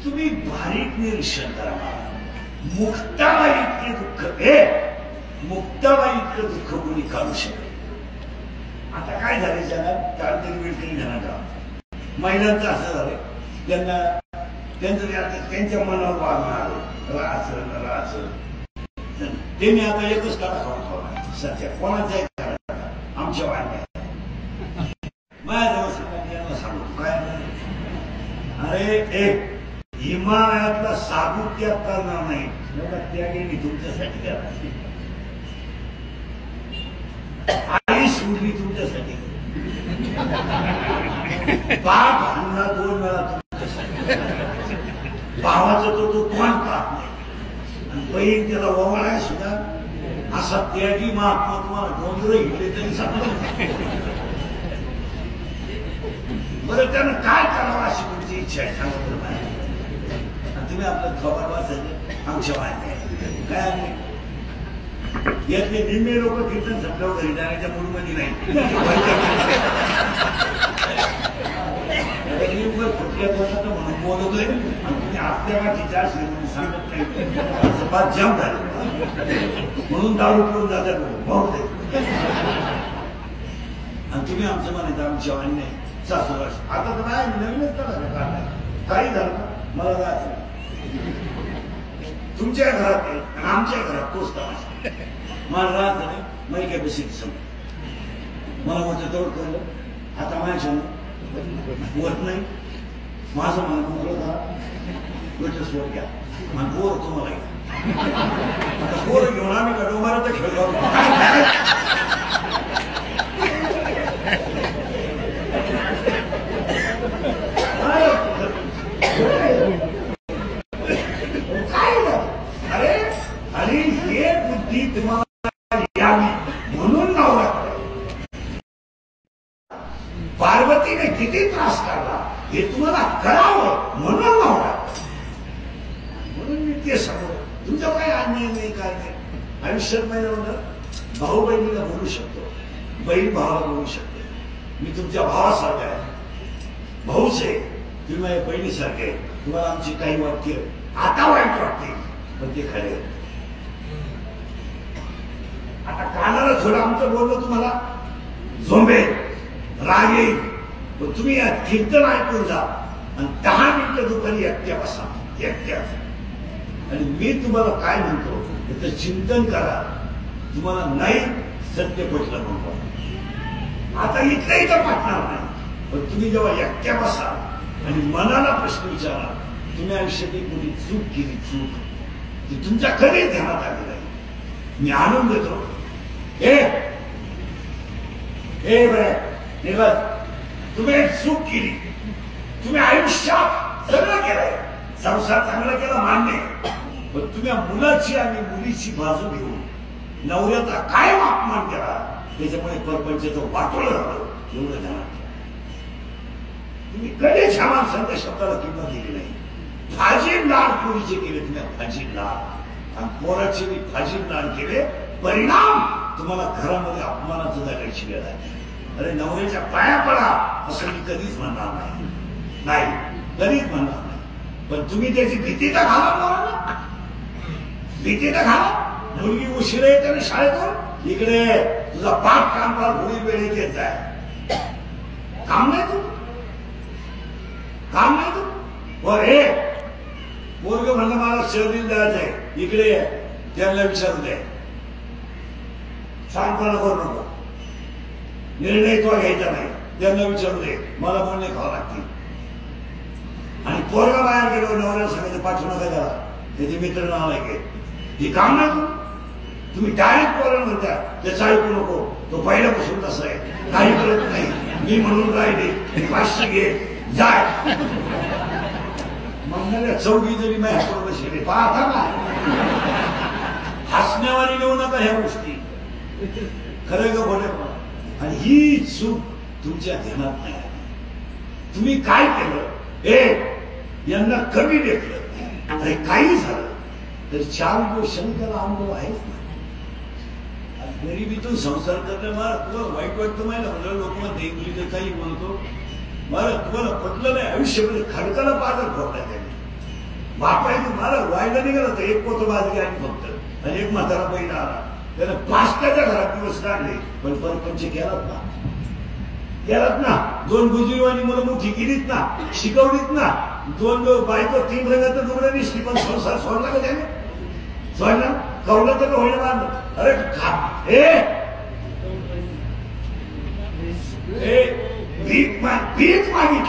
तुम्ही बारीक निरीक्षण करा. मुक्ताबाई इतके दुःख मुक्ताबाई इतकं दुःख कोणी काढू शकत. आता काय झाले जगात काहीतरी वेळ तरी घरात महिलांचं असं झालंय त्यांना त्यांच्या मनावर वागणार राहायचं त्यांनी आता एकच काढा खाऊन ठेवला सध्या कोणाचा आमच्या वाढल्या माझ्याजवळ सांगतो काय अरे एक हिमालयातला साबू त्याग करणार नाही एवढा त्याग मी तुमच्यासाठी करा. आई सोडली तुमच्यासाठी बाप आणला 2 वेळा तुमच्यासाठी भावाचा तो कोण पाहत नाही आणि बहीण त्याला ओवाळाय सुद्धा असा त्यागी महात्मा तुम्हाला डोंगर हिंडले तरी सांगतो. बरं त्यानं काय करावं अशी तुमची इच्छा आहे सांगत तुम्ही आपलं खबर वाचायचं आमच्या मान्य काय यातले निम्मे लोक कीर्तन संपल्यावर घरी जाण्याच्या मूडमध्ये नाही. कुठल्या बोलतात म्हणून बोलतोय तुम्ही आपल्या वाटीच्या म्हणून सांगत नाही बात जाम झालं म्हणून दारू पिऊन जातात भाऊ दे आणि तुम्ही आमचं म्हणायचं आमच्या मान्य सासू वर्ष आता तर नाही नवीनच करा काही झालं मला जायचं तुमच्या घरात आणि आमच्या घरात तोच तमाशा मला राहत नाही मला काय बसेल समज मला म्हटलं तेवढं कळलं आता माझ्या होत नाही माझं मला म्हटलं स्वर घ्या मग पोर तुम्हाला घ्या पोर घेऊन आम्ही का डोंगराचा खेळलो अरे आणि हे बुद्धी तुम्हाला यावी म्हणून नवरा पार्वतीने किती त्रास काढला हे तुम्हाला करावं म्हणून नवरा म्हणून मी ते सांगतो तुमचा काही अन्याय नाही काय नाही. आयुष्यात महिला भाऊ बहिणीला बोलू शकतो बहीण भावाला बोलू शकते. मी तुमच्या भावासारखा आहे भाऊच आहे तुम्ही माझ्या बहिणीसारखे तुम्हाला आमची काही वाक्य आता वाईट वाटते पण ते खरे. आता कानाला थोडं आमचं बोलणं तुम्हाला झोंबे राग येईल पण तुम्ही या कीर्तन ऐकून जा आणि 10 मिनिटं दुपारी एकट्या बसा एकट्याच आणि मी तुम्हाला काय म्हणतो त्याचं चिंतन करा. तुम्हाला नाही सत्य पटलं म्हणतो आता इथं पटणार नाही पण तुम्ही जेव्हा एकट्या बसा आणि मनाला प्रश्न विचारा तुम्ही आयुष्यात कोणी चूक केली चूक ती तुमच्या कधीच ध्यानात आली नाही. मी आणून देतो हे बरं तुम्ही एक चूक केली तुम्ही आयुष्यात सगळं केलंय संसार चांगला केला मान्य पण तुम्ही मुलाची आणि मुलीची बाजू घेऊन नवऱ्याचा काय अपमान केला त्याच्यामुळे परपंचाचं वाटोळं झालं एवढं ध्यानात तुम्ही कधीच ह्या माणसांच्या शब्दाला किंमत दिली नाही. फाजील लाड पोरीचे केले तुम्ही फाजील लाड आणि पोराचे मी फाजील लाड केले परिणाम तुम्हाला घरामध्ये अपमानाचं जगायची वेळ आहे. अरे नवऱ्याच्या पाया पडा असं मी कधीच म्हणणार नाही कधीच म्हणणार नाही पण तुम्ही त्याची भीती तर घाला भीती तर घाला. मुलगी उशिरा येते ना शाळेतून इकडे तुझा बाप काम करा पुढील वेळेत येत जाय काम नाही तू वर हे पोरग म्हणलं मला शहरील जायचंय इकडे त्यांना विचारू दे शांतपणा करू नको निर्णय तो घ्यायचा नाही त्यांना विचारू दे मला बोलणे खावं लागतील आणि पोरगा बाहेर गेलो नवऱ्याला सांगायचं पाठवू नका त्याला त्याचे मित्र नाव आहे हे काम नाही तुम्ही डायरेक्ट पोरण म्हणता त्याचं ऐकू नको तो पहिल्यापासून तसं आहे काही करत नाही मी म्हणून राहिले 500 घे जाय मग चौघी जरी माझ्याकडे बसले पाहता ना हसण्यावारी नेऊ नका ह्या गोष्टी खरं का खोटे आणि ही चूक तुमच्या ध्यानात नाही आली. तुम्ही काय केलं यांना कमी लेखलं अरे काही झालं तर 4 गोष्टी त्याला अनुभव आहेच ना. गरिबीतून संसार करणे मला तुला वाईट वाटतं माहिती म्हणलं लोक म्हणते मुली तर काही बोलतो मला तुम्हाला पटलं नाही आयुष्यामध्ये खडकाला पादर फोडला त्याने बापायने मला व्हायला निघालं तर एक पोतं बाजरी आणि फक्त आणि एक म्हातारा पहिला आला त्यानं 5 घरात दिवस काढले पण परपंच केलात ना 2 गुजरीवानी मुलं मोठी केलीत ना शिकवलीत ना 2 बायको 3 रंगाचं दुबळं निसली पण संसार सोडला का त्याने सोडला कवलं तर होईना बांधलं अरे भीक मागितली